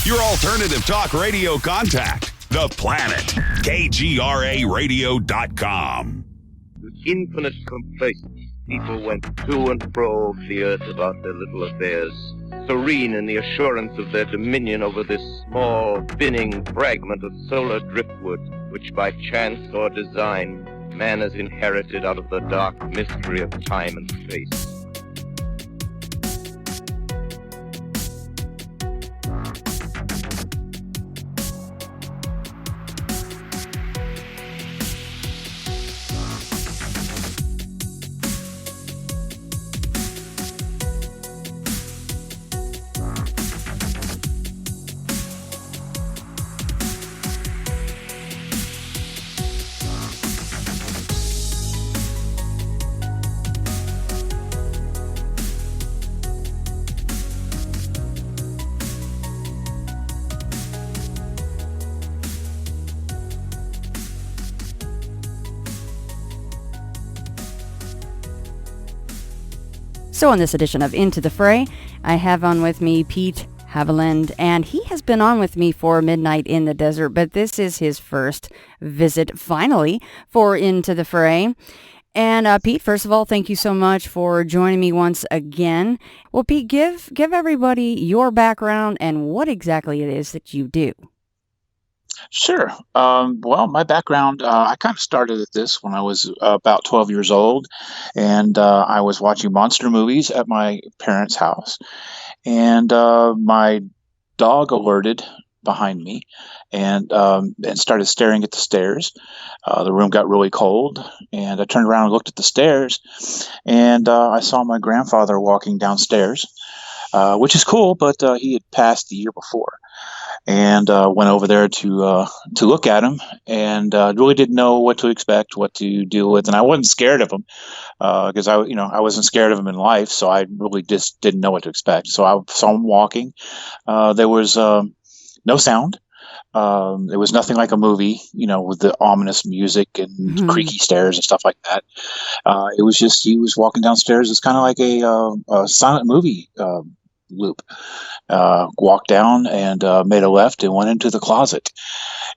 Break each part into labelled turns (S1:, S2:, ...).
S1: Your alternative talk radio contact. The Planet. KGRAradio.com.
S2: With infinite complacence, people went to and fro the earth about their little affairs, serene in the assurance of their dominion over this small, spinning fragment of solar driftwood, which by chance or design, man has inherited out of the dark mystery of time and space.
S3: So on this edition of Into the Fray, I have on with me Pete Haviland, and he has been on with me for Midnight in the Desert, but this is his first visit, finally, for Into the Fray. And Pete, first of all, thank you so much for joining me once again. Well, Pete, give everybody your background and what exactly it is that you do.
S4: Sure. Well, my background, I kind of started at this when I was about 12 years old, and I was watching monster movies at my parents' house, and my dog alerted behind me and started staring at the stairs. The room got really cold, and I turned around and looked at the stairs, and I saw my grandfather walking downstairs, which is cool, but he had passed the year before. And went over there to look at him, and really didn't know what to expect, what to deal with, and I wasn't scared of him because I wasn't scared of him in life, so I really just didn't know what to expect. So I saw him walking. There was no sound. It was nothing like a movie, with the ominous music and creaky stairs and stuff like that. It was just he was walking downstairs. It's kind of like a silent movie loop. Walked down and made a left and went into the closet,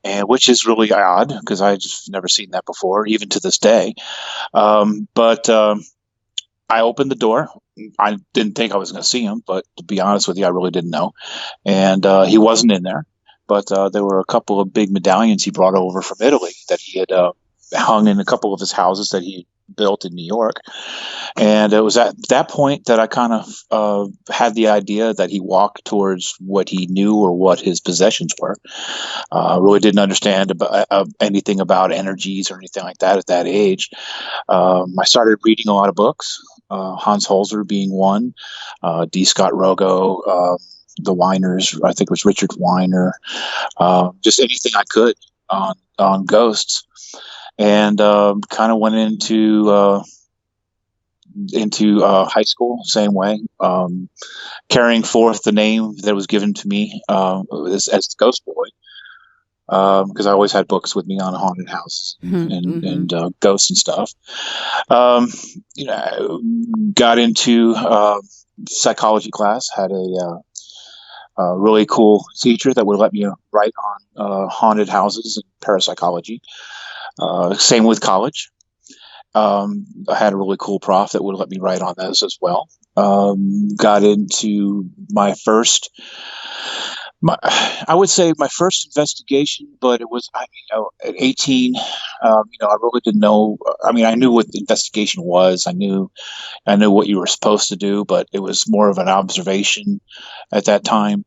S4: and which is really odd because I just never seen that before, even to this day. But I opened the door. I didn't think I was going to see him, but to be honest with you, I really didn't know. And he wasn't in there, but there were a couple of big medallions he brought over from Italy that he had hung in a couple of his houses that he built in New York. And it was at that point that I kind of had the idea that he walked towards what he knew or what his possessions were. Really didn't understand anything about energies or anything like that at that age. I started reading a lot of books, Hans Holzer being one, D. Scott Rogo, the Weiners, I think it was Richard Weiner, just anything I could on ghosts. And kind of went into high school same way, carrying forth the name that was given to me as the Ghost Boy, because I always had books with me on haunted houses and ghosts and stuff. Got into psychology class. Had a really cool teacher that would let me write on haunted houses and parapsychology. Same with college. I had a really cool prof that would let me write on those as well. Got into I would say my first investigation, but it was, at 18, I really didn't know. I mean, I knew what investigation was. I knew what you were supposed to do, but it was more of an observation at that time.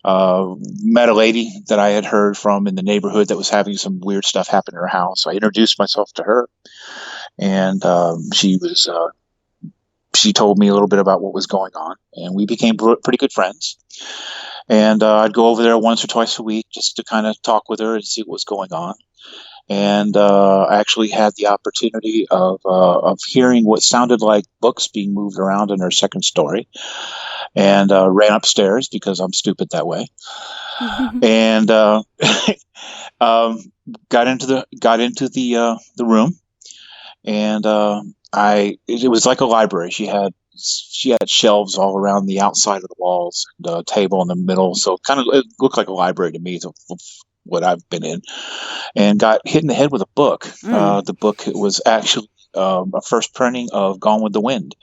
S4: Met a lady that I had heard from in the neighborhood that was having some weird stuff happen in her house. So I introduced myself to her, and she told me a little bit about what was going on, and we became pretty good friends. And I'd go over there once or twice a week just to kind of talk with her and see what was going on. And I actually had the opportunity of hearing what sounded like books being moved around in her second story, and ran upstairs because I'm stupid that way, and got into the room, and it was like a library. She had she had shelves all around the outside of the walls and a table in the middle. So it looked like a library to me, what I've been in, and got hit in the head with a book. The book was actually a first printing of Gone with the Wind,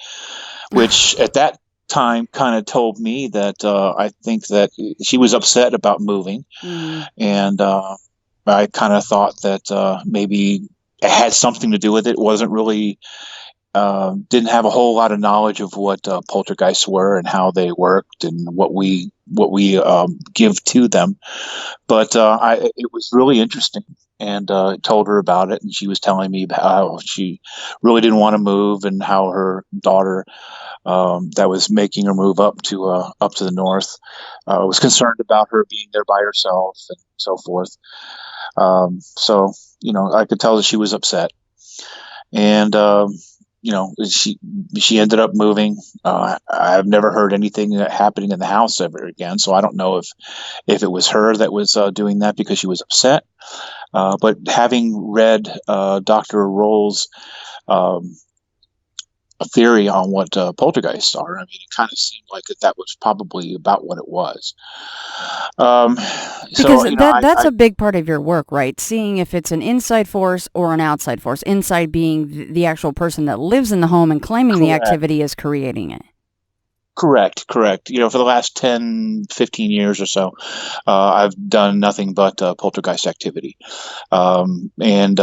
S4: which at that time kind of told me that I think that she was upset about moving, and I kind of thought that maybe it had something to do with it. Wasn't really didn't have a whole lot of knowledge of what poltergeists were and how they worked and what we give to them, but it was really interesting, and told her about it, and she was telling me how she really didn't want to move, and how her daughter that was making her move up to the north was concerned about her being there by herself and so forth. So I could tell that she was upset, and she ended up moving. I've never heard anything happening in the house ever again, so I don't know if it was her that was doing that because she was upset. But having read Dr. Roll's a theory on what poltergeists are, I mean, it kind of seemed like that was probably about what it was.
S3: Because that's a big part of your work, right? Seeing if it's an inside force or an outside force. Inside being the actual person that lives in the home and claiming the activity is creating it.
S4: Correct. For the last 10, 15 years or so, I've done nothing but poltergeist activity. And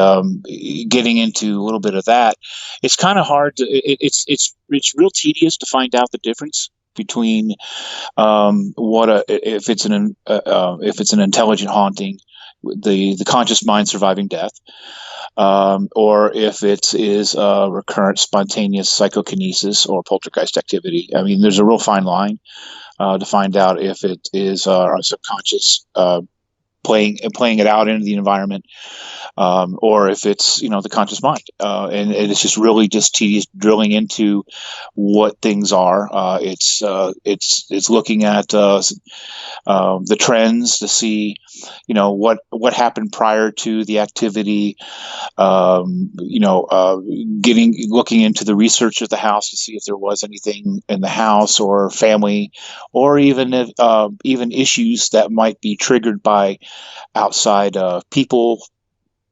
S4: getting into a little bit of that, it's kind of hard it's real tedious to find out the difference between if it's an intelligent haunting, the conscious mind surviving death, or if it is recurrent spontaneous psychokinesis or poltergeist activity. I mean, there's a real fine line to find out if it is our subconscious playing it out into the environment, or if it's the conscious mind, and it's just really just tedious drilling into what things are. It's looking at the trends to see what happened prior to the activity, looking into the research of the house to see if there was anything in the house or family, or even issues that might be triggered by outside people,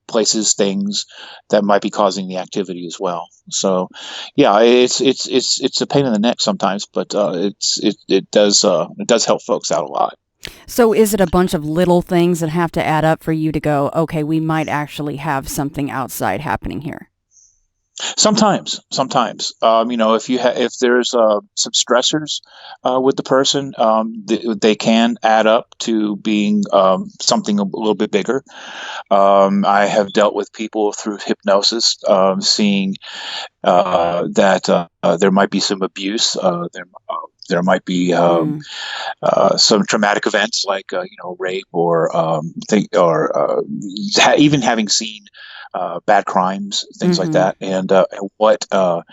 S4: places, things that might be causing the activity as well. So yeah, it's a pain in the neck sometimes, but it does help folks out a lot.
S3: So is it a bunch of little things that have to add up for you to go, okay, we might actually have something outside happening here?
S4: Sometimes, if there's some stressors with the person, they can add up to being something a little bit bigger. I have dealt with people through hypnosis, seeing that there might be some abuse. There might be some traumatic events like rape, or even having seen bad crimes, things like that, and what the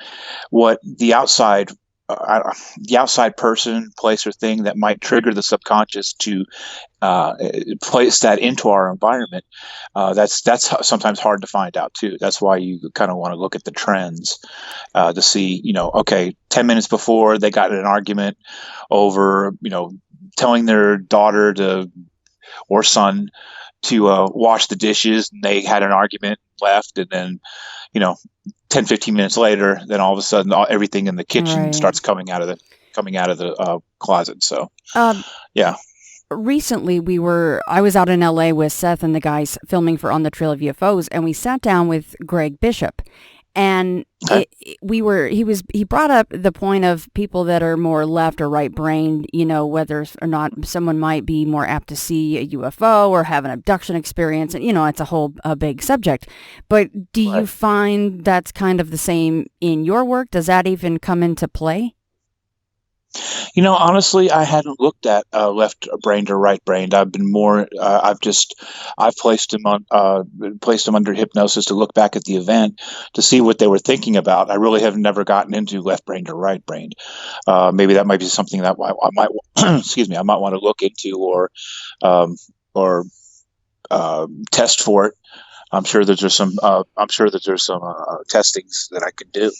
S4: outside person, place, or thing that might trigger the subconscious to place that into our environment. That's sometimes hard to find out too. That's why you kind of want to look at the trends to see, okay, 10 minutes before they got in an argument over, telling their daughter or son to wash the dishes, and they had an argument, left, and then 10, 15 minutes later, then all of a sudden everything in the kitchen starts coming out of the closet. So yeah.
S3: Recently, I was out in LA with Seth and the guys filming for On the Trail of UFOs, and we sat down with Greg Bishop, and he brought up the point of people that are more left or right brained, whether or not someone might be more apt to see a UFO or have an abduction experience. And, it's a big subject. But do you find that's kind of the same in your work? Does that even come into play?
S4: Honestly, I hadn't looked at left-brained or right-brained. I've been more. I've placed them under hypnosis to look back at the event to see what they were thinking about. I really have never gotten into left-brained or right-brained. Maybe that might be something that I might excuse me. I might want to look into or test for it. I'm sure that there's some testings that I could do.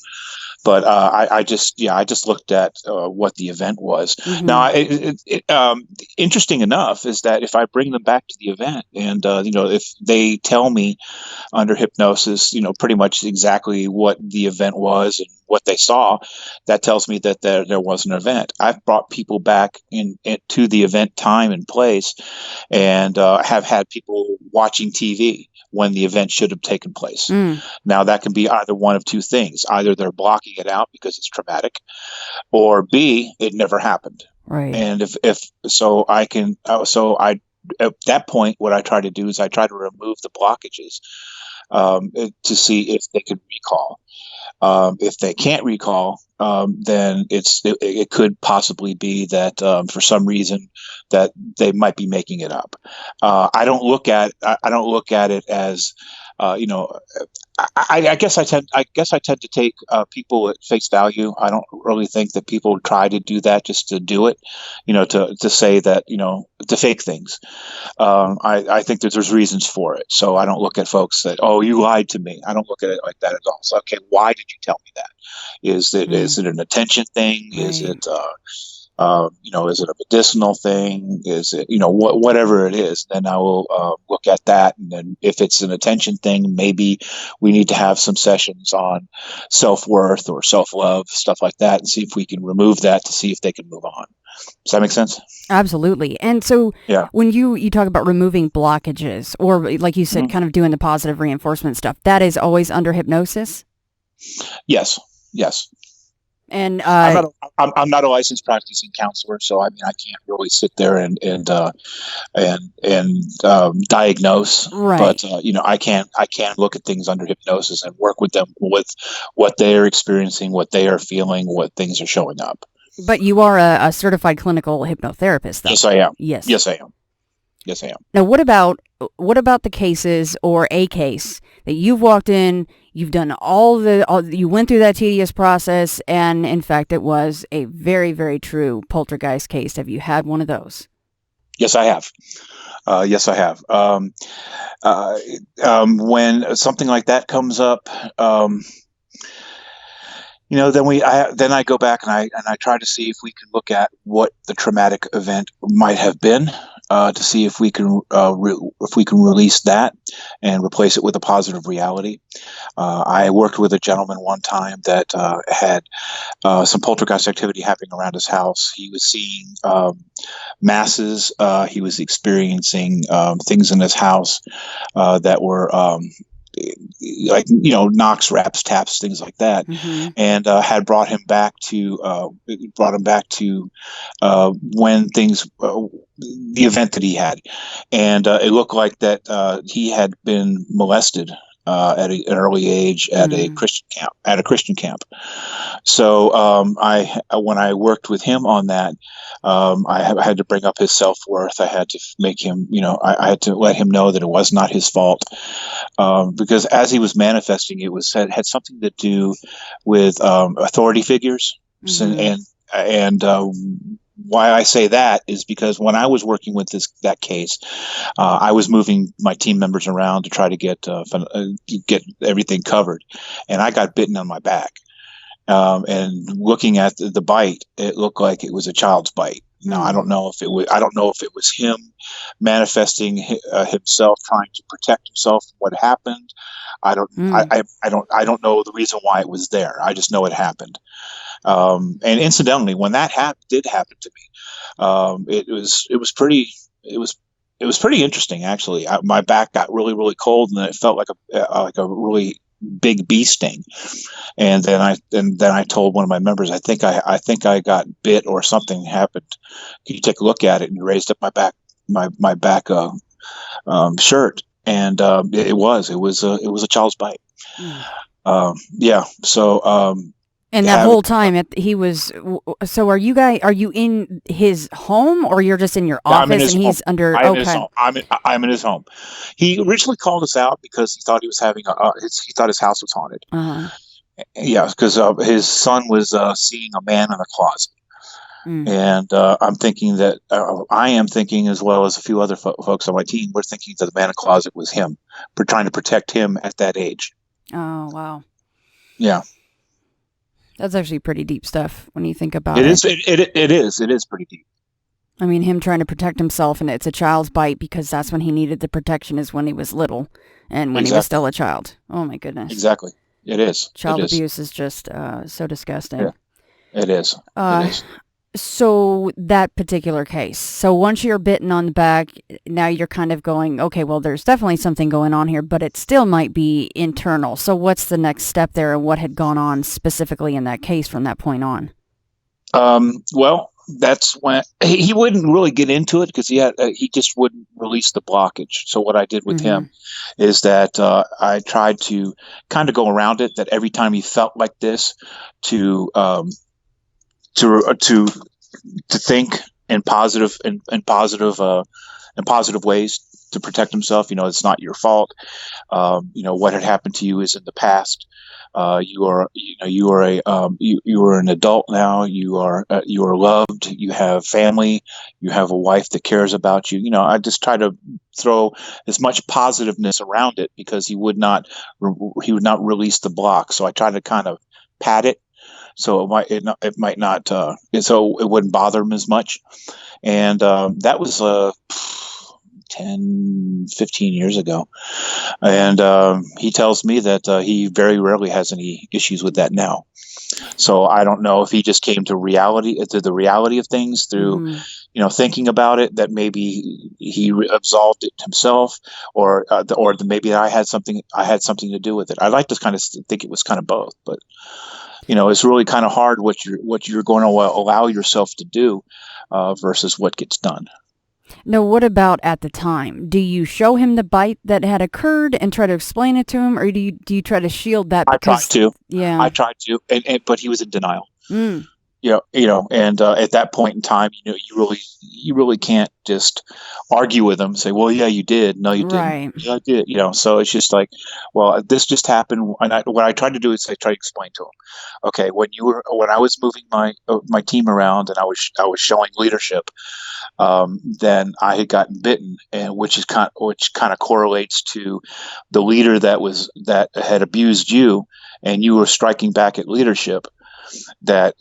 S4: But I just looked at what the event was.
S3: Mm-hmm.
S4: Now, interesting enough is that if I bring them back to the event, and if they tell me under hypnosis, pretty much exactly what the event was and what they saw, that tells me that there was an event. I've brought people back to the event time and place, and have had people watching TV when the event should have taken place. Now, that can be either one of two things. Either they're blocking it out because it's traumatic, or B, it never happened.
S3: Right.
S4: And if so, I can, at that point, what I try to do is I try to remove the blockages to see if they can recall. If they can't recall, then it could possibly be that for some reason that they might be making it up. I don't look at it as I guess I tend to take people at face value. I don't really think that people try to do that just to do it, to say that, to fake things. I think that there's reasons for it. So I don't look at folks that, oh, you lied to me. I don't look at it like that at all. So, okay, why did you tell me that? Is it an attention thing? Right. Is it is it a medicinal thing? Is it, whatever it is, then I will look at that. And then if it's an attention thing, maybe we need to have some sessions on self-worth or self-love, stuff like that, and see if we can remove that to see if they can move on. Does that make sense?
S3: Absolutely. And so when you talk about removing blockages, or like you said, kind of doing the positive reinforcement stuff, that is always under hypnosis? Yes. And
S4: I'm not a licensed practicing counselor, so I can't really sit there and diagnose.
S3: Right.
S4: But I can look at things under hypnosis and work with them with what they are experiencing, what they are feeling, what things are showing up.
S3: But you are a certified clinical hypnotherapist, though.
S4: Yes, I am.
S3: Yes,
S4: I am. Yes, I am.
S3: Now, what about the cases, or a case that you've walked in, you've done you went through that tedious process, and in fact, it was a very, very true poltergeist case. Have you had one of those?
S4: Yes, I have. When something like that comes up, then I go back and I try to see if we can look at what the traumatic event might have been, to see if we can release that and replace it with a positive reality. I worked with a gentleman one time that had some poltergeist activity happening around his house. He was seeing masses. He was experiencing things in his house that were knocks, raps, taps, things like that, and had brought him back to when things, the event that he had, and it looked like that he had been molested at an early age at a Christian camp. So when I worked with him on that, I had to bring up his self-worth. I had to make him, I had to let him know that it was not his fault, because as he was manifesting, had something to do with authority figures, and why I say that is because when I was working with that case, I was moving my team members around to try to get everything covered, and I got bitten on my back. And looking at the bite, it looked like it was a child's bite. Now, I don't know if it was him manifesting himself, trying to protect himself from what happened. I don't know the reason why it was there. I just know it happened. And incidentally, when that did happen to me, it was pretty interesting, actually. My back got really, really cold, and it felt like a really big bee sting. And then I told one of my members, I think I got bit or something happened. Can you take a look at it? And he raised up my back shirt, and it was a child's bite. So.
S3: And that whole time he was. So are you in his home, or you're just in your office and he's
S4: home.
S3: under?
S4: I'm in his home. He originally called us out because he thought he was he thought his house was haunted. Yeah, because his son was seeing a man in a closet. And I'm thinking that I am thinking, as well as a few other folks on my team, we're thinking that the man in the closet was him. We're trying to protect him at that age.
S3: Oh, wow.
S4: Yeah.
S3: That's actually pretty deep stuff when you think about
S4: It
S3: it.
S4: is. It is pretty deep.
S3: I mean, him trying to protect himself, and it's a child's bite because that's when he needed the protection, is when he was little and when he was still a child. Oh, my goodness.
S4: Exactly. It is.
S3: Child abuse is just so disgusting.
S4: Yeah. It is. It is.
S3: So that particular case. So once you're bitten on the back, now you're kind of going, okay, well, there's definitely something going on here, but it still might be internal. So what's the next step there, and what had gone on specifically in that case from that point on?
S4: Well, that's when he wouldn't really get into it because he just wouldn't release the blockage. So what I did with him is that I tried to kind of go around it. That every time he felt like this, to think in positive ways to protect himself. It's not your fault. What had happened to you is in the past. You are an adult now. You are loved. You have family. You have a wife that cares about you. I just try to throw as much positiveness around it because he would not release the block. So I try to kind of pat it. So it might not, so it wouldn't bother him as much. And that was 10, 15 years ago. And he tells me that he very rarely has any issues with that now. So I don't know if he just came to the reality of things through, thinking about it, that maybe he absolved it himself, or maybe I had something to do with it. I like to kind of think it was kind of both, but it's really kind of hard what you're going to allow yourself to do versus what gets done.
S3: Now, what about at the time? Do you show him the bite that had occurred and try to explain it to him, or do you try to shield that?
S4: I tried to.
S3: Yeah.
S4: I tried to, but he was in denial.
S3: Mm.
S4: And at that point in time, you really can't just argue with them. Say, well, yeah, you did. No, you didn't.
S3: Right.
S4: Yeah, I did. So it's just like, well, this just happened. And what I tried to do is I tried to explain to him, okay, when I was moving my team around and I was showing leadership, then I had gotten bitten, and which kind of correlates to the leader that had abused you, and you were striking back at leadership. That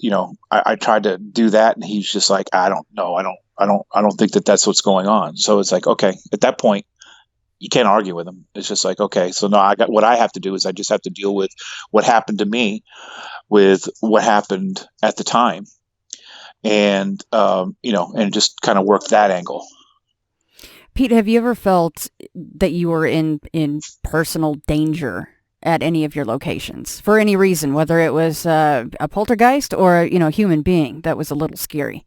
S4: I tried to do that, and he's just like, I don't know, I don't think that's what's going on. So it's like, okay, at that point, you can't argue with him. It's just like, okay, so now what I have to do is I just have to deal with what happened to me, with what happened at the time, and and just kind of work that angle.
S3: Pete, have you ever felt that you were in personal danger at any of your locations for any reason, whether it was a poltergeist or a human being that was a little scary?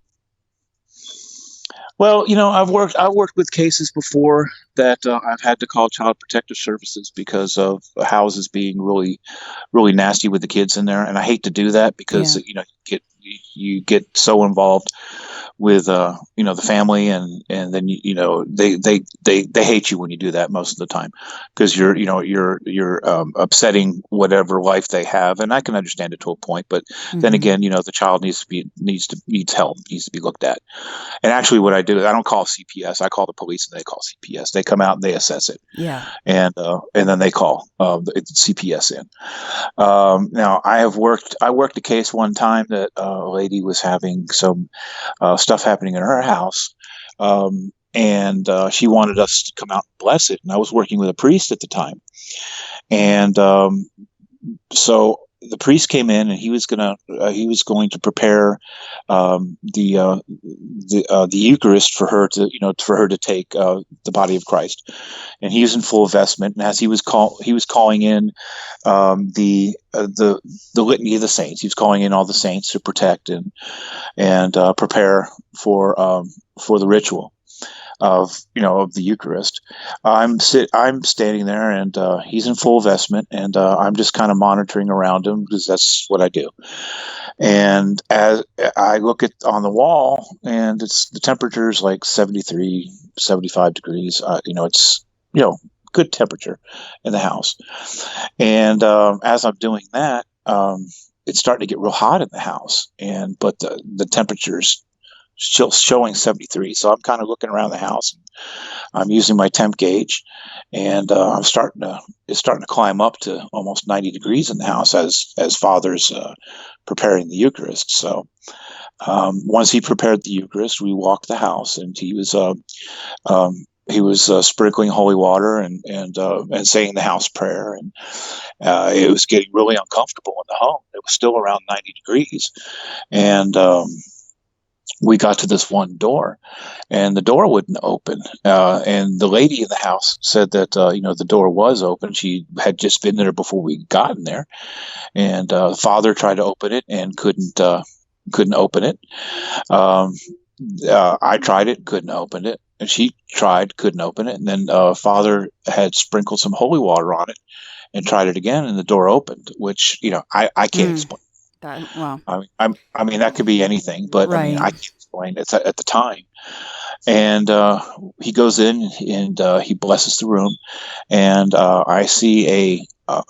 S4: Well, I've worked with cases before that I've had to call Child Protective Services because of houses being really, really nasty with the kids in there, and I hate to do that because you get so involved with the family, and then they hate you when you do that most of the time because you're upsetting whatever life they have, and I can understand it to a point, but then again, the child needs help, needs to be looked at. And actually, what I do is I don't call CPS, I call the police, and they call CPS. They come out and they assess it, and then they call CPS in. Now I worked a case one time that a lady was having some stuff happening in her house, and she wanted us to come out and bless it, and I was working with a priest at the time, and so the priest came in, and he was going to prepare the Eucharist for her to take the body of Christ, and he was in full vestment. And as he was calling in the litany of the saints, he was calling in all the saints to protect and prepare for the ritual of the Eucharist. I'm standing there, and he's in full vestment, and I'm just kind of monitoring around him because that's what I do. And as I look on the wall, and the temperature is like 73, 75 degrees. It's good temperature in the house. And as I'm doing that, it's starting to get real hot in the house, but the temperature's still showing 73. So I'm kind of looking around the house. And I'm using my temp gauge, and it's starting to climb up to almost 90 degrees in the house as Father's preparing the Eucharist. So once he prepared the Eucharist, we walked the house, and he was sprinkling holy water and saying the house prayer, and it was getting really uncomfortable in the home. It was still around 90 degrees, and we got to this one door, and the door wouldn't open. And the lady in the house said that the door was open. She had just been there before we gotten there, and Father tried to open it and couldn't open it. I tried it, couldn't open it. And she tried, couldn't open it. And then Father had sprinkled some holy water on it and tried it again, and the door opened, which, I can't explain.
S3: Wow.
S4: I mean, that could be anything, but
S3: right.
S4: I mean, I can't explain it at the time. And he goes in and he blesses the room, and I see an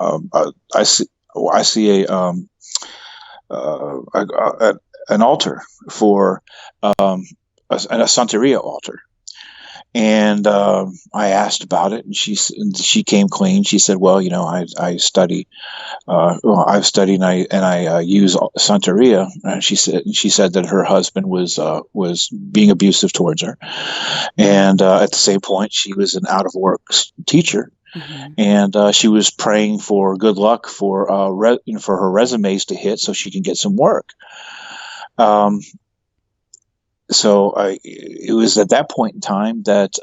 S4: altar for a Santeria altar. And I asked about it, and she came clean. She said, "Well, I study. I've studied, and I use Santeria." And she said that her husband was being abusive towards her, and at the same point, she was an out of work teacher, and she was praying for good luck for her resumes to hit so she can get some work. So it was at that point in time that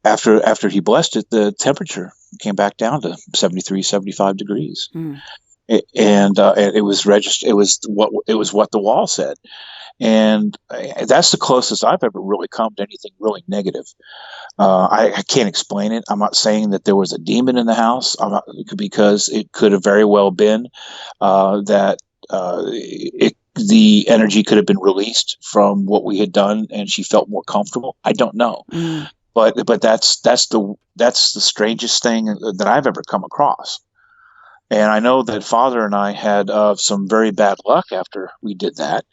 S4: after he blessed it, the temperature came back down to 73, 75 degrees. And it was registered. It was what the wall said. And that's the closest I've ever really come to anything really negative. I can't explain it. I'm not saying that there was a demon in the house, because it could have very well been that the energy could have been released from what we had done, and she felt more comfortable. I don't know, but that's the strangest thing that I've ever come across. And I know that Father and I had some very bad luck after we did that.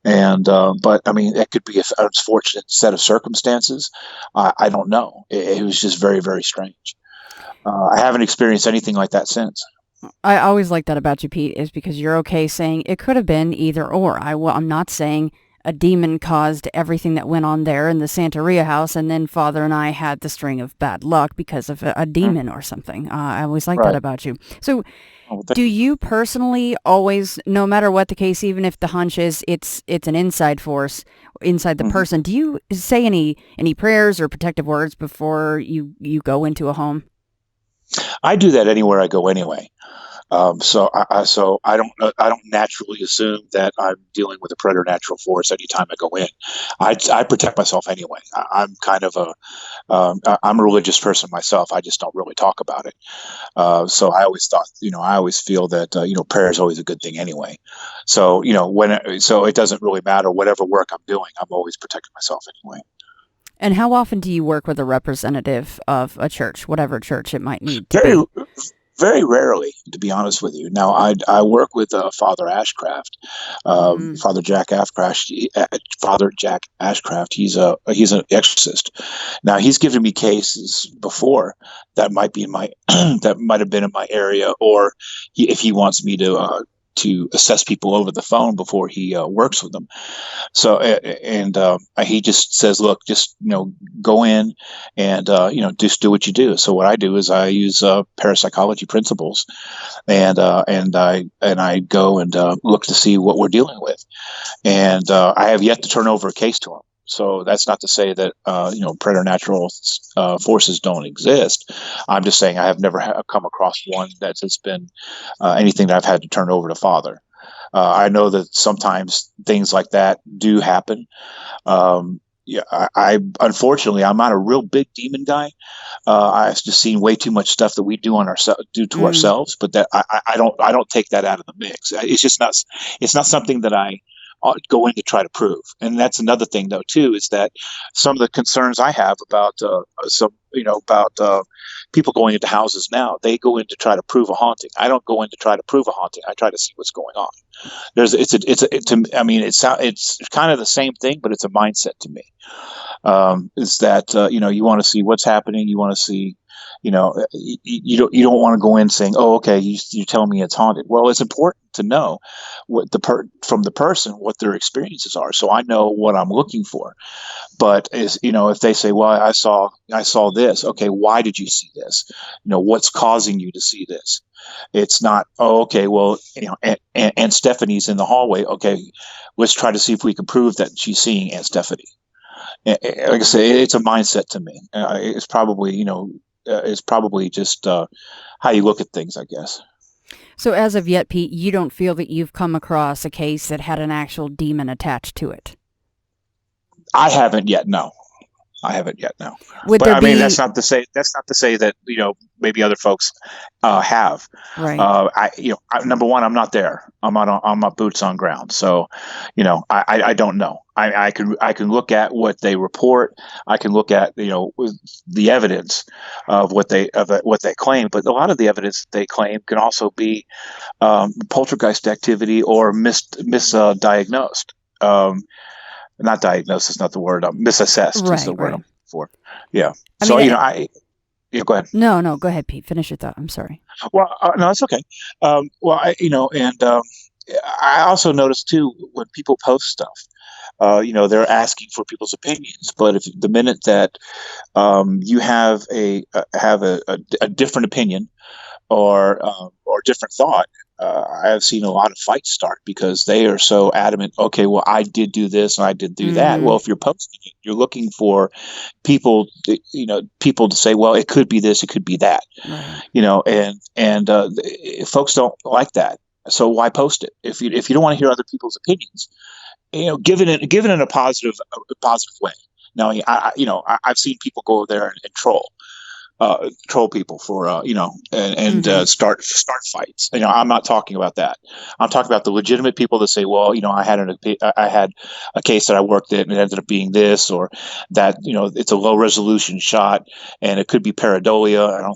S4: And but I mean, it could be an unfortunate set of circumstances. I don't know. It was just very, very strange. I haven't experienced anything like that since.
S3: I always like that about you, Pete, is because you're okay saying it could have been either or. I'm not saying a demon caused everything that went on there in the Santeria house, and then Father and I had the string of bad luck because of a demon or something. I always like that about you. So do you personally always, no matter what the case, even if the hunch is it's an inside force inside the person, do you say any prayers or protective words before you go into a home?
S4: I do that anywhere I go anyway. So I don't naturally assume that I'm dealing with a preternatural force anytime I go in. I protect myself anyway. I'm kind of I'm a religious person myself. I just don't really talk about it. So I always thought, I always feel that prayer is always a good thing anyway. So so it doesn't really matter whatever work I'm doing. I'm always protecting myself anyway.
S3: And how often do you work with a representative of a church, whatever church it might need to be?
S4: Very rarely, to be honest with you. Now, I work with Father Ashcraft, Father Jack Ashcraft. Father Jack Ashcraft. He's an exorcist. Now, he's given me cases before that might be in my that might have been in my area, or if he wants me to assess people over the phone before he works with them. So, and he just says, look, just, go in and, just do what you do. So what I do is I use parapsychology principles, and I go and look to see what we're dealing with. And I have yet to turn over a case to him. So that's not to say that, preternatural forces don't exist. I'm just saying I have never come across one that has been anything that I've had to turn over to Father. I know that sometimes things like that do happen. I unfortunately, I'm not a real big demon guy. I've just seen way too much stuff that we do to ourselves, but that I don't take that out of the mix. It's not something that I go in to try to prove. And that's another thing, though, too, is that some of the concerns I have about some about people going into houses now. They go in to try to prove a haunting. I don't go in to try to prove a haunting. I try to see what's going on. It's kind of the same thing, but it's a mindset to me. Is that you want to see what's happening. You want to see, you don't want to go in saying, oh, okay, you tell me it's haunted. Well, it's important to know what from the person what their experiences are, so I know what I'm looking for. But if they say, well, I saw this, okay, why did you see this? What's causing you to see this? It's not, oh, okay, well, Aunt Stephanie's in the hallway. Okay, let's try to see if we can prove that she's seeing Aunt Stephanie. Like I say, it's a mindset to me. It's probably just how you look at things, I guess.
S3: So as of yet, Pete, you don't feel that you've come across a case that had an actual demon attached to it?
S4: I haven't yet. No, I haven't yet. No.
S3: Would
S4: but
S3: there
S4: I
S3: be...
S4: mean, that's not to say that maybe other folks have.
S3: Right.
S4: Number one, I'm not there. I'm not boots on ground. So, I don't know. I can look at what they report. I can look at the evidence of what they claim. But a lot of the evidence they claim can also be poltergeist activity or misdiagnosed. Not diagnosed is not the word. Misassessed is the word I'm looking for. Yeah. Go ahead.
S3: No, go ahead, Pete. Finish your thought. I'm sorry.
S4: Well, no, it's okay. I also noticed too when people post stuff, they're asking for people's opinions. But if the minute that you have a different opinion or different thought, I have seen a lot of fights start because they are so adamant. Okay, well, I did do this and I did do that. Well, if you're posting it, you're looking for people to say, well, it could be this, it could be that, and folks don't like that. So why post it if you don't want to hear other people's opinions? Give it in a positive way. Now, I've seen people go there and troll people for start fights. I'm not talking about that. I'm talking about the legitimate people that say, well, I had a case that I worked in and it ended up being this or that. It's a low resolution shot and it could be pareidolia.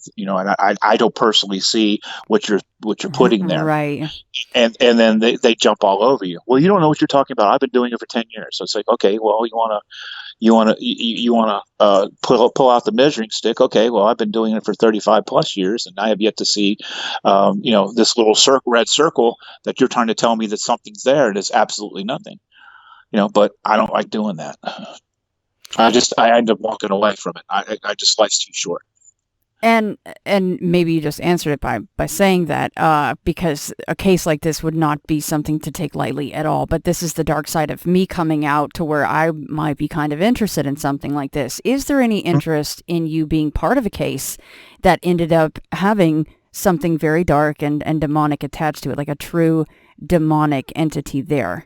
S4: I don't personally see what you're putting there,
S3: right?
S4: And then they jump all over you. Well, you don't know what you're talking about. I've been doing it for 10 years. So it's like, okay, well, you want to pull out the measuring stick. Okay, well, I've been doing it for 35 plus years, and I have yet to see, this little red circle that you're trying to tell me that something's there, and it's absolutely nothing. But I don't like doing that. I end up walking away from it. I just life's too short.
S3: And maybe you just answered it by saying that, because a case like this would not be something to take lightly at all. But this is the dark side of me coming out to where I might be kind of interested in something like this. Is there any interest in you being part of a case that ended up having something very dark and demonic attached to it, like a true demonic entity there?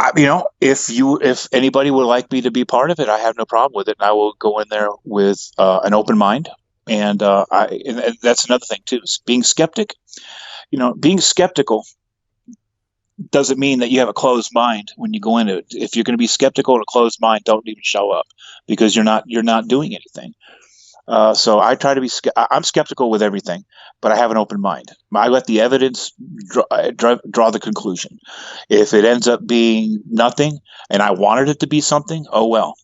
S3: If anybody would like me to be part of it, I have no problem with it. And I will go in there with an open mind. And that's another thing too, is being skeptic. Being skeptical doesn't mean that you have a closed mind when you go into it. If you're going to be skeptical and a closed mind, don't even show up because you're not doing anything. So I try to be. I'm skeptical with everything, but I have an open mind. I let the evidence draw the conclusion. If it ends up being nothing, and I wanted it to be something, oh well.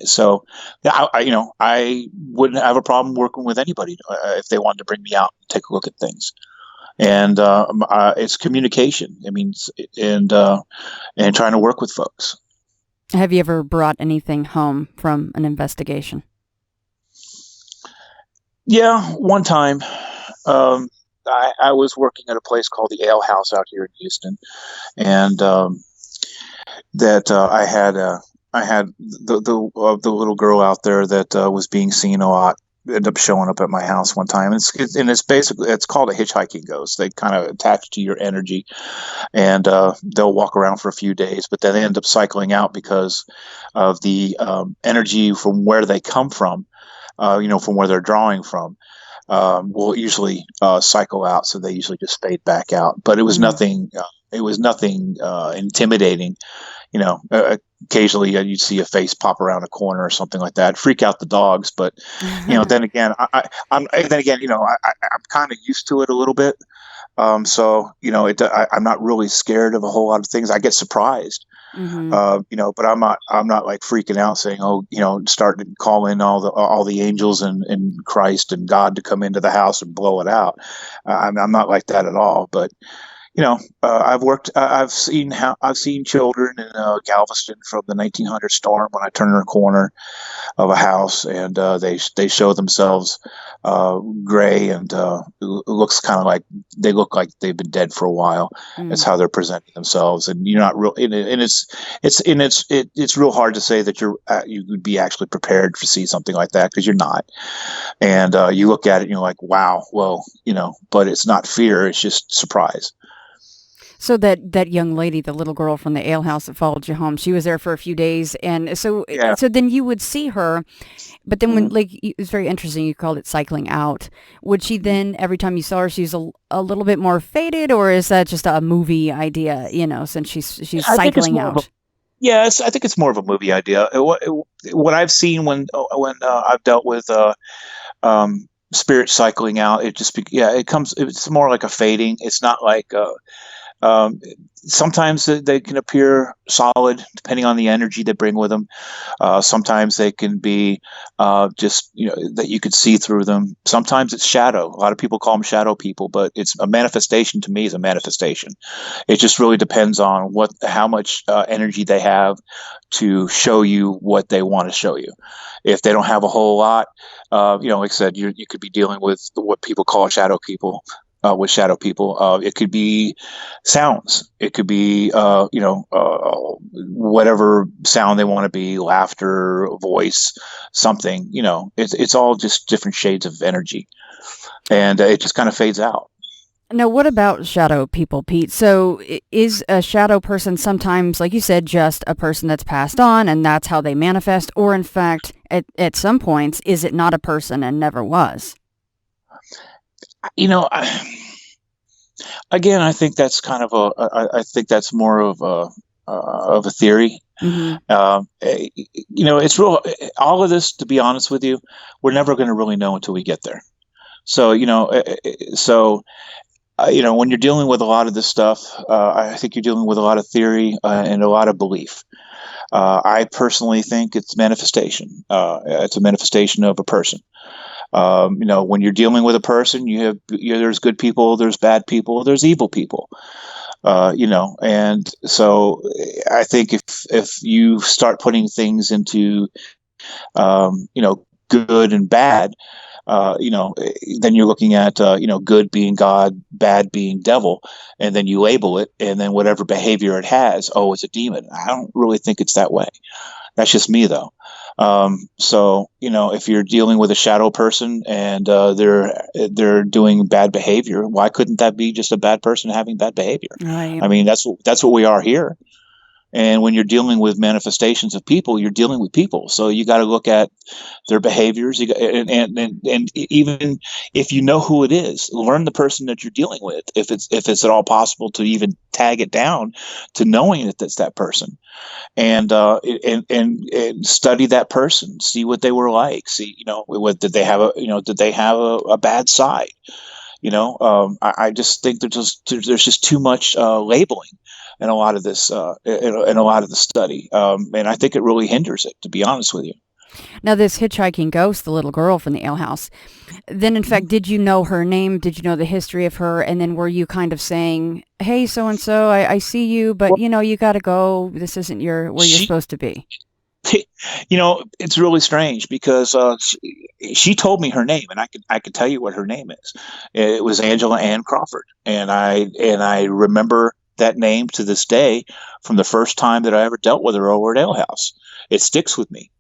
S3: So I wouldn't have a problem working with anybody if they wanted to bring me out and take a look at things. And it's communication. And trying to work with folks. Have you ever brought anything home from an investigation? Yeah, one time. I was working at a place called the Ale House out here in Houston, and I had the little girl out there that was being seen a lot. Ended up showing up at my house one time. It's called a hitchhiking ghost. They kind of attach to your energy, and they'll walk around for a few days, but then they end up cycling out because of the energy from where they come from. From where they're drawing from, will usually cycle out. So they usually just fade back out. But it was nothing. It was nothing intimidating.
S4: occasionally you'd see a face pop around a corner or something like that, freak out the dogs. But then again, I'm kind of used to it a little bit. So I'm not really scared of a whole lot of things. I get surprised,
S3: Mm-hmm.
S4: but I'm not like freaking out saying, start to call in all the angels and Christ and God to come into the house and blow it out. I'm not like that at all. But I've seen children in Galveston from the 1900 storm when I turn a corner of a house, and they show themselves gray, and looks kind of like they look like they've been dead for a while. That's how they're presenting themselves, and you're not real. And it's real hard to say that you would be actually prepared to see something like that, because you're not. And you look at it and you're like, wow, well, but it's not fear; it's just surprise.
S3: So that young lady, the little girl from the alehouse that followed you home, she was there for a few days, and so then you would see her, but then when it was very interesting, you called it cycling out. Would she then, every time you saw her, she's a little bit more faded, or is that just a movie idea? Since she's cycling out.
S4: Yes, I think it's more of a movie idea. What I've seen when I've dealt with spirit cycling out, it's more like a fading. It's not like. Sometimes they can appear solid depending on the energy they bring with them. Sometimes they can be just that you could see through them. Sometimes it's shadow. A lot of people call them shadow people, but it's a manifestation. To me, is a manifestation. It just really depends on how much energy they have to show you what they want to show you. If they don't have a whole lot, like I said, you could be dealing with what people call shadow people. With shadow people, it could be sounds. It could be, whatever sound they want to be, laughter, voice, something. It's all just different shades of energy, and it just kind of fades out.
S3: Now, what about shadow people, Pete? So is a shadow person sometimes, like you said, just a person that's passed on and that's how they manifest? Or in fact, at some points, is it not a person and never was?
S4: Again, I think that's kind of I think that's more of a theory.
S3: Mm-hmm.
S4: It's real. All of this, to be honest with you, we're never going to really know until we get there. So, when you're dealing with a lot of this stuff, I think you're dealing with a lot of theory and a lot of belief. I personally think it's manifestation. It's a manifestation of a person. When you're dealing with a person, there's good people, there's bad people, there's evil people. And so I think if you start putting things into, good and bad, then you're looking at, good being God, bad being devil, and then you label it, and then whatever behavior it has, it's a demon. I don't really think it's that way. That's just me, though. So, if you're dealing with a shadow person and they're doing bad behavior, why couldn't that be just a bad person having bad behavior?
S3: Right.
S4: I mean, that's what we are here. And when you're dealing with manifestations of people, you're dealing with people. So you got to look at their behaviors. And even if you know who it is, learn the person that you're dealing with. If it's at all possible to even tag it down to knowing that it's that person, and study that person, see what they were like. See, did they have a bad side? I just think there's just too much labeling in a lot of this, in a lot of the study. And I think it really hinders it, to be honest with you.
S3: Now, this hitchhiking ghost, the little girl from the alehouse, then in fact, did you know her name? Did you know the history of her? And then were you kind of saying, hey, so-and-so, I see you, but you got to go. This isn't where you're supposed to be.
S4: It's really strange because she told me her name, and I could tell you what her name is. It was Angela Ann Crawford, and I remember that name to this day from the first time that I ever dealt with her over at Ale House. It sticks with me.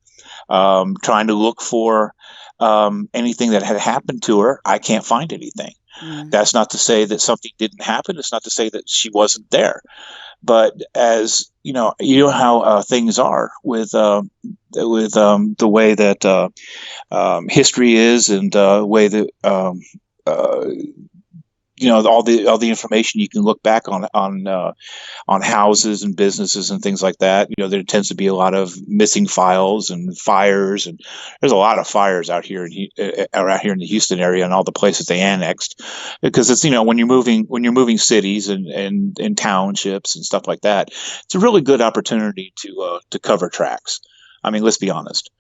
S4: Trying to look for anything that had happened to her, I can't find anything. That's not to say that something didn't happen. It's not to say that she wasn't there. But as you know how things are with the way that history is, and the way that all the information you can look back on houses and businesses and things like that. There tends to be a lot of missing files and fires, and there's a lot of fires out here around here in the Houston area and all the places they annexed, because it's when you're moving cities and townships and stuff like that, it's a really good opportunity to cover tracks. I mean, let's be honest.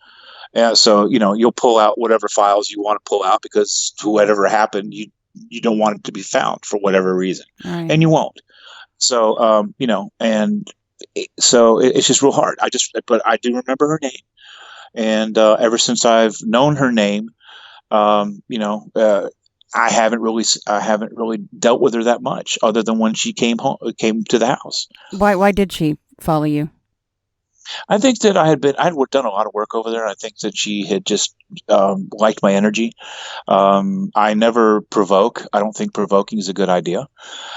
S4: So you'll pull out whatever files you want to pull out, because to whatever happened, you don't want it to be found for whatever reason,
S3: Right.
S4: and you won't. So, so it's just real hard. But I do remember her name. And ever since I've known her name, I haven't really dealt with her that much, other than when she came to the house.
S3: Why did she follow you?
S4: I think that I'd done a lot of work over there. I think that she had just liked my energy. I never provoke. I don't think provoking is a good idea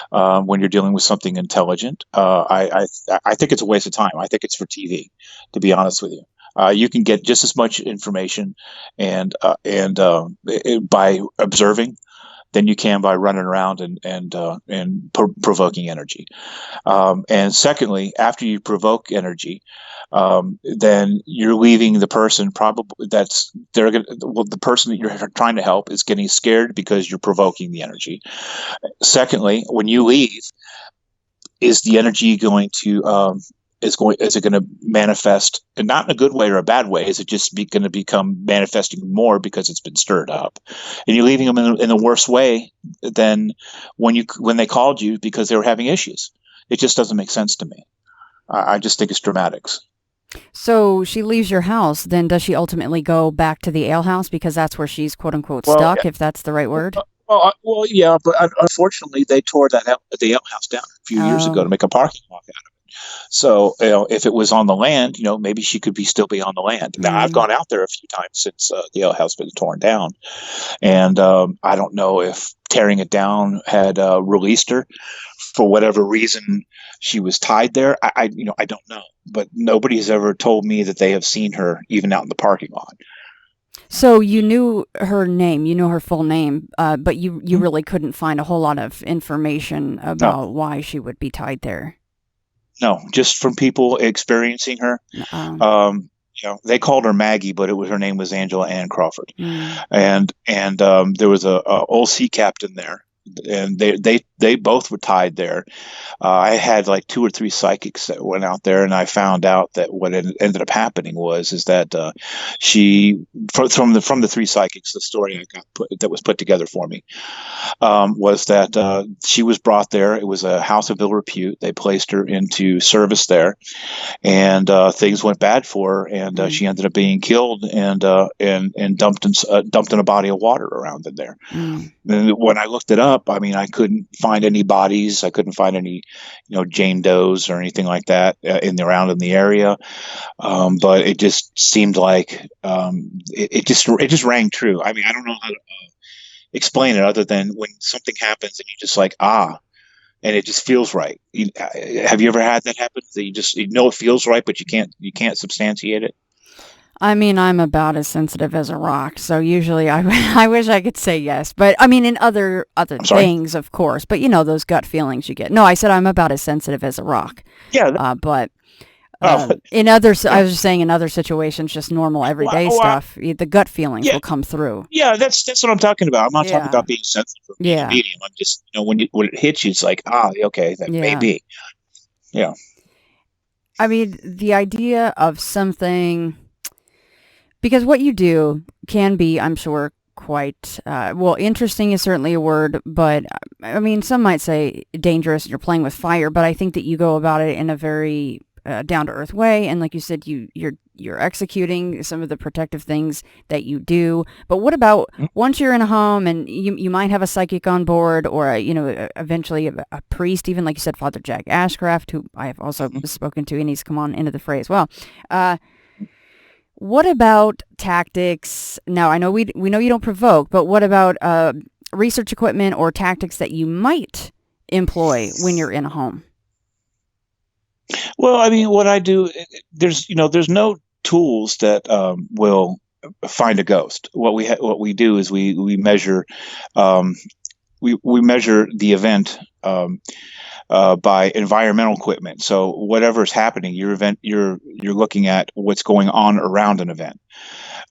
S4: when you're dealing with something intelligent. I think it's a waste of time. I think it's for TV, to be honest with you. You can get just as much information and by observing than you can by running around and provoking energy. And secondly, after you provoke energy, then you're leaving the person the person that you're trying to help is getting scared because you're provoking the energy. Secondly, when you leave, is the energy going to is it going to manifest, and not in a good way or a bad way? Is it just going to become manifesting more because it's been stirred up, and you're leaving them in the worse way than when they called you because they were having issues? It just doesn't make sense to me. I just think it's dramatics.
S3: So she leaves your house, then does she ultimately go back to the alehouse because that's where she's quote unquote stuck, if that's the right word?
S4: Well, yeah, but unfortunately they tore the alehouse down a few years ago to make a parking lot out of it. So, if it was on the land, maybe she could still be on the land. Now, I've gone out there a few times since the alehouse has been torn down, and I don't know if tearing it down had released her for whatever reason. She was tied there. I don't know, but nobody has ever told me that they have seen her even out in the parking lot.
S3: So you knew her name, you knew her full name, but you really couldn't find a whole lot of information about why she would be tied there.
S4: No, just from people experiencing her. They called her Maggie, but her name was Angela Ann Crawford. And there was a old sea captain there, and they both were tied there. I had like 2 or 3 psychics that went out there, and I found out that what ended up happening is that she from the 3 psychics, the story I got that was put together for me was that she was brought there. It was a house of ill repute. They placed her into service there, and things went bad for her, and she ended up being killed and dumped in a body of water around in there. And when I looked it up, I mean, I couldn't find any bodies. I couldn't find any, Jane Does or anything like that around in the area. But it just seemed like it just rang true. I mean, I don't know how to explain it other than when something happens and you just like, and it just feels right. Have you ever had that happen? That it feels right, but you can't substantiate it?
S3: I mean, I'm about as sensitive as a rock, so usually I wish I could say yes. But I mean, in other things, of course. But those gut feelings you get. No, I said I'm about as sensitive as a rock. Yeah. But in I was just saying, in other situations, just normal everyday stuff, the gut feelings will come through.
S4: Yeah, that's what I'm talking about. I'm not talking about being sensitive or being a medium. I'm just, when it hits you, it's like, okay, that may be. Yeah.
S3: I mean, the idea of something. Because what you do can be, I'm sure, quite, interesting is certainly a word, but I mean, some might say dangerous, you're playing with fire, but I think that you go about it in a very down-to-earth way, and like you said, you're executing some of the protective things that you do. But what about once you're in a home and you might have a psychic on board, or eventually a priest, even like you said, Father Jack Ashcraft, who I have also spoken to, and he's come on into the fray as well. What about tactics? Now, I know we know you don't provoke, but what about research equipment or tactics that you might employ when you're in a home?
S4: Well, I mean, what I do, there's no tools that will find a ghost. What we do is we measure we measure the event by environmental equipment. So whatever's happening, you're looking at what's going on around an event.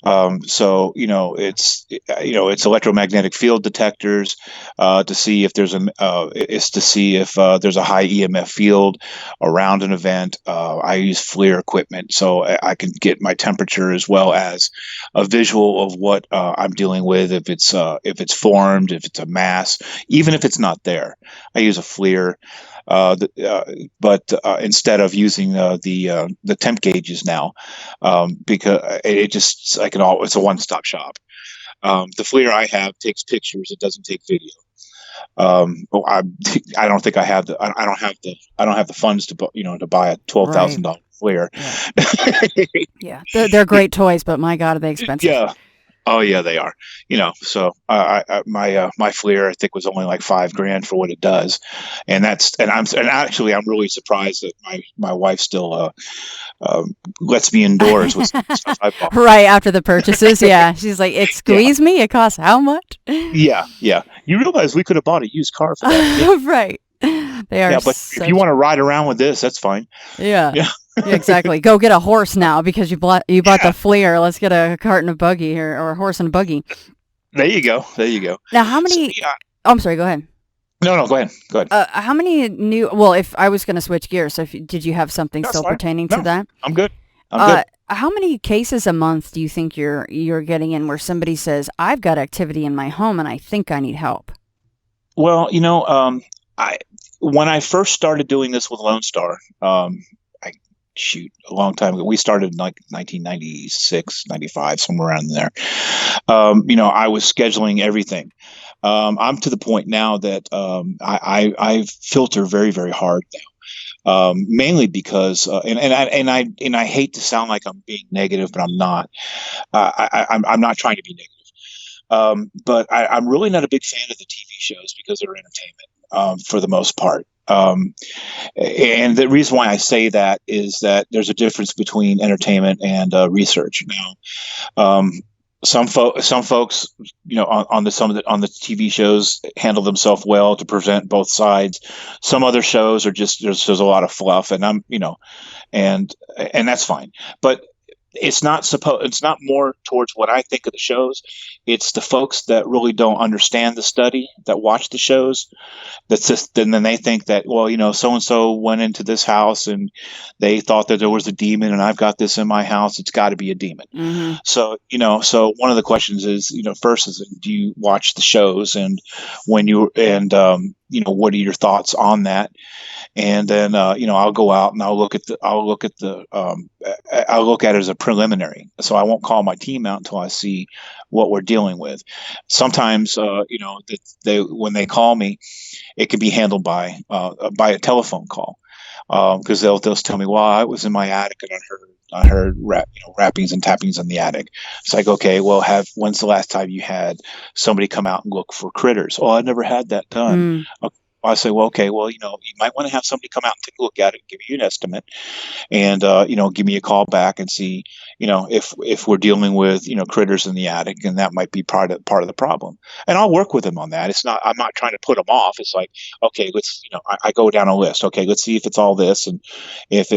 S4: So it's electromagnetic field detectors to see if there's there's a high EMF field around an event. I use FLIR equipment, so I can get my temperature as well as a visual of what I'm dealing with. If it's formed, if it's a mass, even if it's not there, I use a FLIR. But instead of using the temp gauges now, because it's a one-stop shop. The FLIR I have takes pictures; it doesn't take video. I don't think I have I don't have the funds to buy a $12,000 FLIR.
S3: Yeah, they're great toys, but my God, are they expensive?
S4: Yeah. Oh yeah, they are. So my FLIR I think was only like $5,000 for what it does, and actually I'm really surprised that my wife still lets me indoors with stuff I bought.
S3: Right after the purchases, yeah, she's like, "Excuse me, it costs how much?"
S4: Yeah. You realize we could have bought a used car for that,
S3: right? They are.
S4: Yeah, but if you want to ride around with this, that's fine.
S3: Yeah. Yeah, exactly. Go get a horse now because you bought the FLIR. Let's get a cart and a buggy here, or a horse and a buggy.
S4: There you go.
S3: Now, how many? Oh, I'm sorry. Go ahead.
S4: No, go ahead.
S3: How many new? Well, if I was going to switch gears, so did you have something still pertaining to that?
S4: I'm good. Good.
S3: How many cases a month do you think you're getting in where somebody says, "I've got activity in my home and I think I need help"?
S4: Well, when I first started doing this with Lone Star, a long time ago. We started in like 1996, 95, somewhere around there. I was scheduling everything. I'm to the point now that I filter very, very hard now. Mainly because, and I hate to sound like I'm being negative, but I'm not. I'm not trying to be negative. But I'm really not a big fan of the TV shows because they're entertainment for the most part. And the reason why I say that is that there's a difference between entertainment and research. Now, some folks, on the TV shows handle themselves well to present both sides. Some other shows are just there's a lot of fluff, and and that's fine. But it's not more towards what I think of the shows. It's the folks that really don't understand the study that watch the shows. And then they think that, so and so went into this house and they thought that there was a demon, and I've got this in my house. It's got to be a demon. Mm-hmm. So one of the questions is, first is, do you watch the shows, and what are your thoughts on that? And then I'll go out and I'll look at it as a preliminary. So I won't call my team out until I see what we're dealing with. Sometimes when they call me, it can be handled by a telephone call, because they'll just tell me, well, I was in my attic and I heard rappings and tappings in the attic. It's like, okay, well, when's the last time you had somebody come out and look for critters? Oh, I never had that done. Okay. I say, well, okay, you might want to have somebody come out and take a look at it, give you an estimate, and give me a call back and see, if we're dealing with critters in the attic, and that might be part of the problem. And I'll work with them on that. I'm not trying to put them off. It's like, okay, let's I go down a list. Okay, let's see if it's all this, and if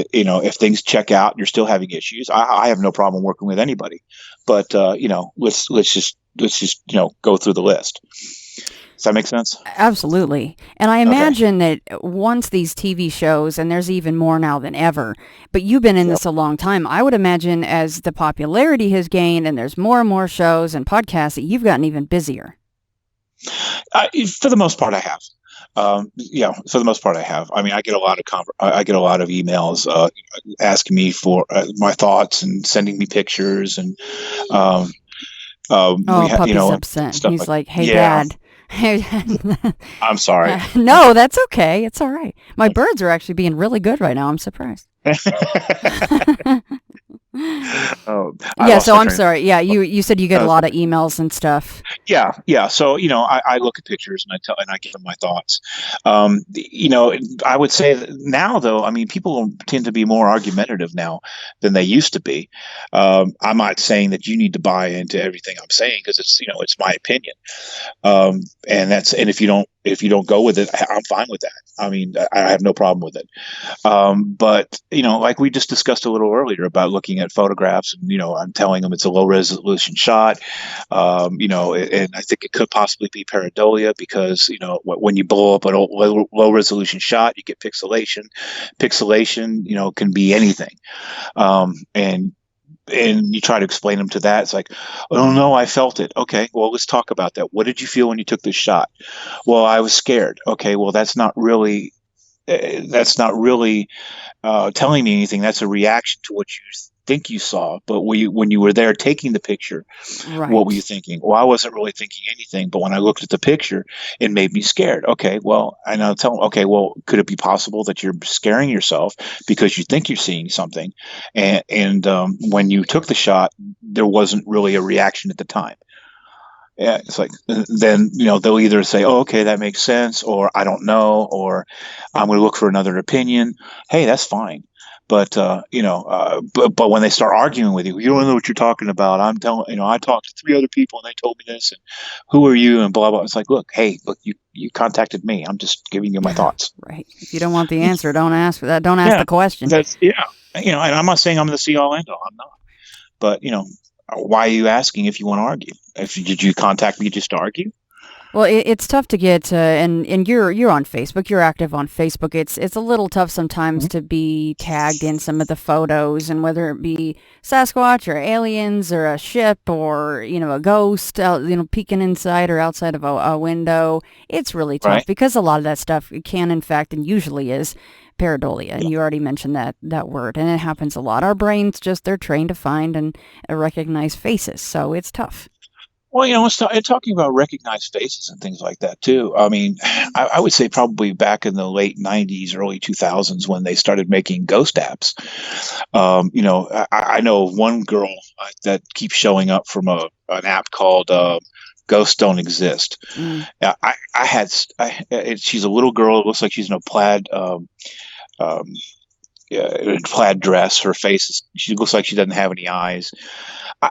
S4: things check out, you're still having issues. I have no problem working with anybody, but let's just go through the list. Does that make sense?
S3: Absolutely. And I imagine that once these TV shows, and there's even more now than ever, but you've been in this a long time, I would imagine as the popularity has gained and there's more and more shows and podcasts, that you've gotten even busier.
S4: For the most part, I have. For the most part, I have. I mean, I get a lot of emails asking me for my thoughts and sending me pictures, and
S3: Puppy's upset. He's like, "Hey, Dad."
S4: I'm sorry.
S3: No, that's okay. It's all right. My birds are actually being really good right now. I'm surprised.
S4: So I'm sorry.
S3: Yeah, you said you get a lot of emails and stuff.
S4: Yeah. So, I look at pictures and I give them my thoughts. I would say that now, though, I mean, people tend to be more argumentative now than they used to be. I'm not saying that you need to buy into everything I'm saying because it's my opinion. And if you don't go with it, I'm fine with that. I mean, I have no problem with it. But like we just discussed a little earlier about looking at photographs, and I'm telling them it's a low resolution shot. And I think it could possibly be pareidolia because when you blow up a low resolution shot, you get pixelation. Pixelation, can be anything. And you try to explain them to that. It's like, oh no, I felt it. Okay, well, let's talk about that. What did you feel when you took this shot? Well, I was scared. Okay, well, that's not really telling me anything. That's a reaction to what you think you saw. But when you were there taking the picture,
S3: Right.
S4: what were you thinking? Well, I wasn't really thinking anything, but when I looked at the picture, it made me scared. Okay, well, and I'll tell them, okay, well, could it be possible that you're scaring yourself because you think you're seeing something? And when you took the shot, there wasn't really a reaction at the time. Yeah, it's like then they'll either say, "Oh, okay, that makes sense," or "I don't know," or "I'm going to look for another opinion." Hey, that's fine. But but when they start arguing with you, you don't know what you're talking about. I'm telling I talked to 3 other people and they told me this, and who are you, and blah blah. It's like, look, you contacted me. I'm just giving you my thoughts.
S3: Right. If you don't want the answer, don't ask for that. Don't ask the question.
S4: And I'm not saying I'm the see all end all. I'm not. But why are you asking if you want to argue? Did you contact me just to argue?
S3: Well, it's tough to get, and you're on Facebook. You're active on Facebook. It's a little tough sometimes to be tagged in some of the photos, and whether it be Sasquatch or aliens or a ship or a ghost, peeking inside or outside of a window. It's really tough because a lot of that stuff can, in fact, and usually is pareidolia, and you already mentioned that word, and it happens a lot. Our brains they're trained to find and recognize faces, so it's tough.
S4: Well, and talking about recognized faces and things like that too. I mean, I would say probably back in the late '90s, early 2000s when they started making ghost apps. I know of one girl that keeps showing up from an app called Ghosts Don't Exist. She's a little girl. It looks like she's in a plaid dress. Her face she looks like she doesn't have any eyes.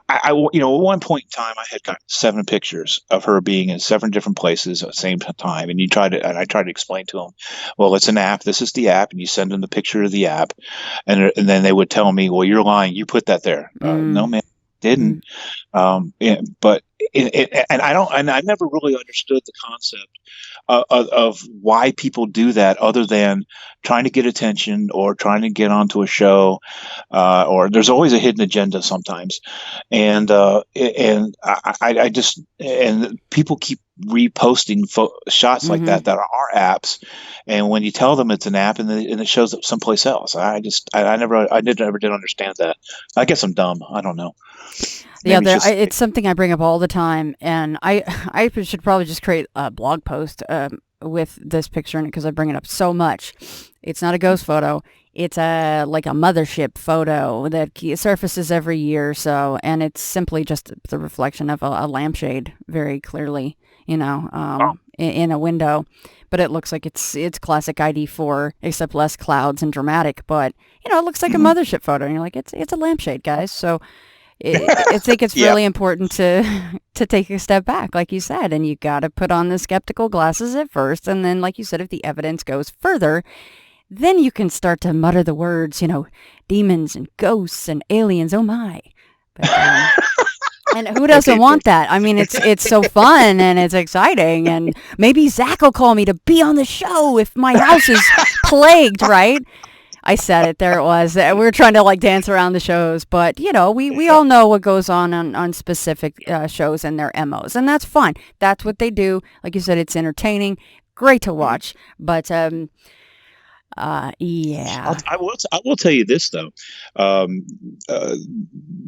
S4: At one point in time, I had got 7 pictures of her being in 7 different places at the same time, and I tried to explain to them, well, it's an app. This is the app, and you send them the picture of the app, and then they would tell me, well, you're lying. You put that there. No, man, didn't. But I never really understood the concept of why people do that, other than trying to get attention or trying to get onto a show, or there's always a hidden agenda sometimes, and I just and people keep reposting shots like that are our apps, and when you tell them it's an app and it shows up someplace else, I never did understand that. I guess I'm dumb. I don't know.
S3: Yeah, it's something I bring up all the time, and I should probably just create a blog post with this picture in it because I bring it up so much. It's not a ghost photo. It's like a mothership photo that surfaces every year or so, and it's simply just the reflection of a lampshade, very clearly, in a window. But it looks like it's classic ID4, except less clouds and dramatic. But it looks like a mothership photo, and you're like, it's a lampshade, guys. So. I think it's really important to take a step back, like you said, and you got to put on the skeptical glasses at first, and then, like you said, if the evidence goes further, then you can start to mutter the words, demons and ghosts and aliens. Oh my! But, and who doesn't want that? I mean, it's so fun and it's exciting, and maybe Zach will call me to be on the show if my house is plagued, right? I said it. There it was. We were trying to dance around the shows, but we all know what goes on specific shows and their MOs, and that's fine. That's what they do. Like you said, it's entertaining, great to watch. But yeah.
S4: I will tell you this though, the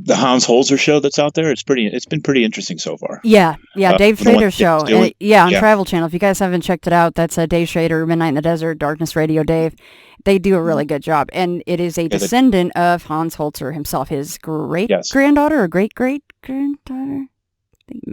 S4: Hans Holzer show that's out there. It's been pretty interesting so far.
S3: Yeah, Dave Schrader's show. On Travel Channel. If you guys haven't checked it out, that's Dave Schrader, Midnight in the Desert, Darkness Radio Dave. They do a really good job, and it is a descendant of Hans Holzer himself, his great granddaughter or great granddaughter.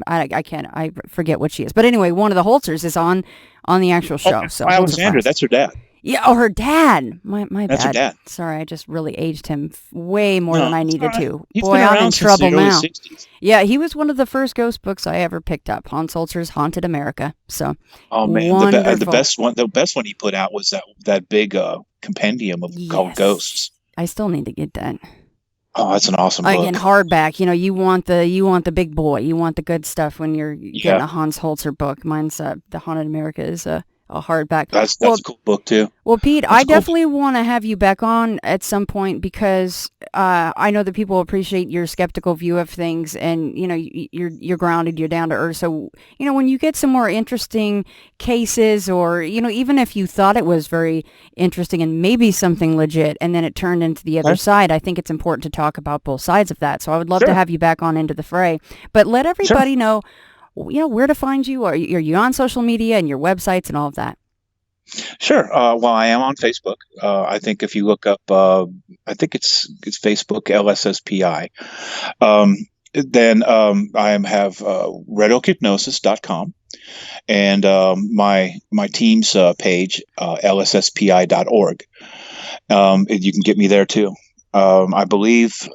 S3: I can't. I forget what she is. But anyway, one of the Holzers is on the actual show. So
S4: Alexandra, that's her dad.
S3: Yeah. Oh, her dad. My
S4: That's
S3: bad.
S4: her dad.
S3: Sorry, I just really aged him way more than I needed to.
S4: He's
S3: Boy,
S4: been
S3: I'm
S4: around
S3: in
S4: since
S3: trouble
S4: the early
S3: now.
S4: 60s.
S3: Yeah, he was one of the first ghost books I ever picked up. Hans Holzer's Haunted America. So,
S4: oh man,
S3: wonderful.
S4: the best one he put out was that big compendium called Ghosts.
S3: I still need to get that.
S4: Oh, that's an awesome book.
S3: Again, hardback. You want the big boy. You want the good stuff when you're getting a Hans Holzer book. Mine's The Haunted America is a hardback.
S4: That's a cool book too.
S3: Well, Pete, I definitely want to have you back on at some point because I know that people appreciate your skeptical view of things, and you're grounded, you're down to earth. So when you get some more interesting cases, or even if you thought it was very interesting and maybe something legit, and then it turned into the other side, I think it's important to talk about both sides of that. So I would love to have you back on Into the Fray, but let everybody know. Where to find you? Are you on social media and your websites and all of that?
S4: Sure. Well, I am on Facebook. I think if you look up, I think it's Facebook LSSPI. Then I have redohypnosis.com and my team's page, lsspi.org. You can get me there too. I believe,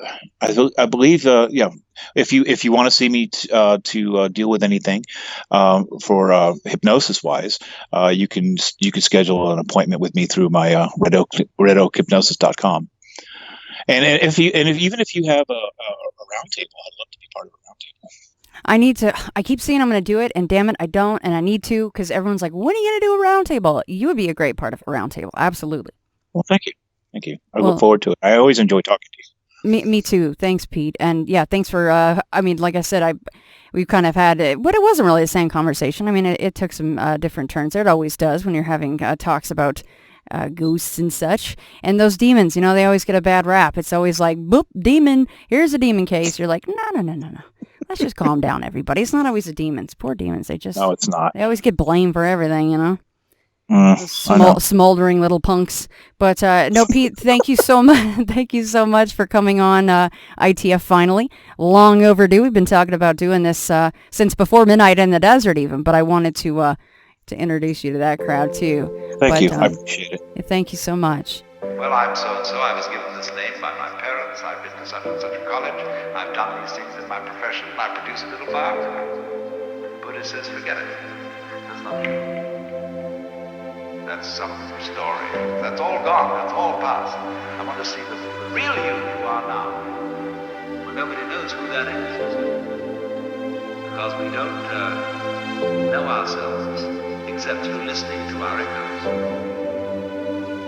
S4: if you want to see me to deal with anything for hypnosis wise, you can schedule an appointment with me through my redohypnosis.com. And if you have a roundtable, I'd love to be part of a roundtable.
S3: I keep saying I'm going to do it, and damn it, I don't, and I need to, because everyone's like, when are you going to do a roundtable? You would be a great part of a roundtable, absolutely.
S4: Well, thank you. I look forward to it. I always enjoy talking to you.
S3: Me too. Thanks, Pete. And yeah, thanks for, like I said, we've kind of had, but it wasn't really the same conversation. I mean, it took some different turns there. It always does when you're having talks about ghosts and such. And those demons, they always get a bad rap. It's always like, boop, demon, here's a demon case. You're like, no. Let's just calm down, everybody. It's not always the demons. Poor demons. No,
S4: it's not.
S3: They always get blamed for everything, smoldering little punks. But no, Pete, thank you so much. Thank you so much for coming on ITF finally. Long overdue. We've been talking about doing this since before Midnight in the Desert even, but I wanted to introduce you to that crowd too.
S4: Thank you. I appreciate it.
S3: Thank you so much.
S5: Well, I'm so-and-so. I was given this name by my parents. I've been to such and such a college. I've done these things in my profession. I produce a little biography. Buddha says, forget it. That's not true. That's some story. That's all gone. That's all past. I want to see the real you are now. Well, nobody knows who that is. Because we don't know ourselves except through listening to our echoes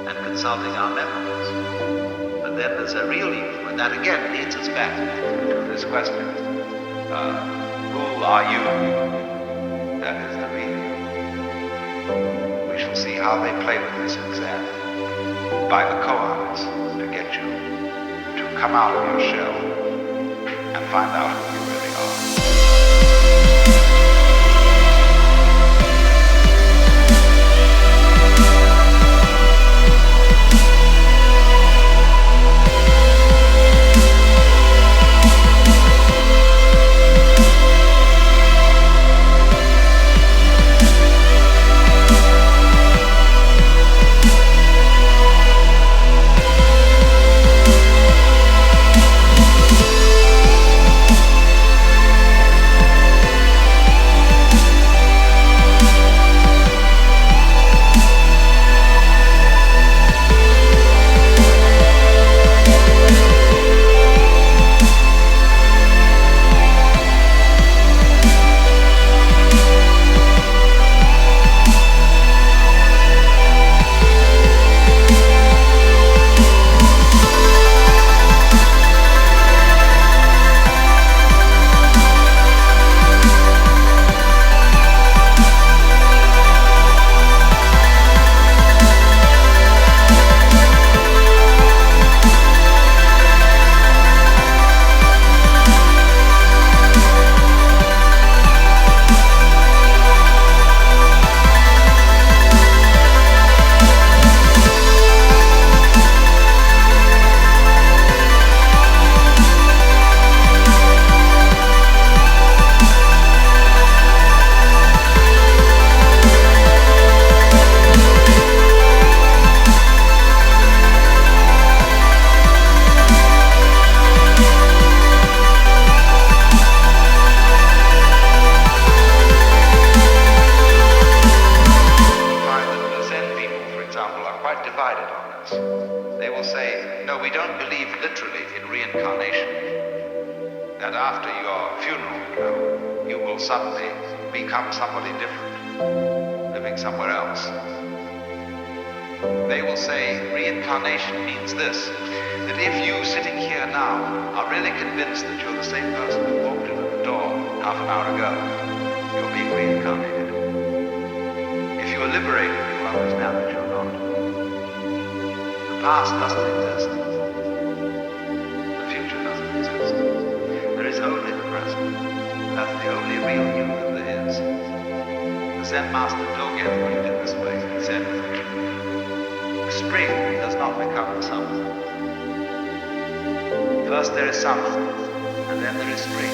S5: and consulting our memories. But then there's a real you, and that again leads us back to this question. Who are you? That is the real you. We shall see how they play with this exam by the koans to get you to come out of your shell and find out who you really are. that after your funeral, you will suddenly become somebody different, living somewhere else. They will say reincarnation means this, that if you sitting here now are really convinced that you're the same person who walked in at the door half an hour ago, you're being reincarnated. If you are liberated, you'll understand that you're not. The past doesn't exist. The future doesn't exist. There is only the present. That's the only real you that there is. The Zen master Dogen put it in this way. He said, the spring does not become the summer. First there is summer, and then there is spring.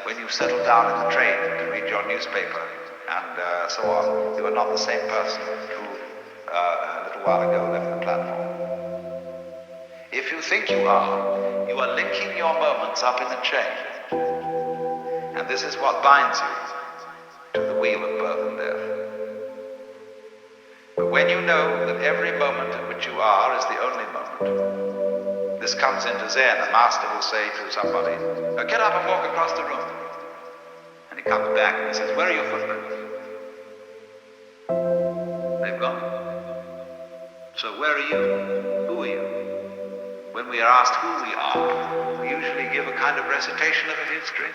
S5: When you settle down in the train to read your newspaper and so on, you are not the same person who a little while ago left the platform. If you think you are linking your moments up in a chain. And this is what binds you to the wheel of birth and death. But when you know that every moment in which you are is the only moment, this comes into Zen. The master will say to somebody, "Now get up and walk across the room." And he comes back and he says, "Where are your footprints?" They've gone. So where are you? Who are you? When we are asked who we are, we usually give a kind of recitation of a history.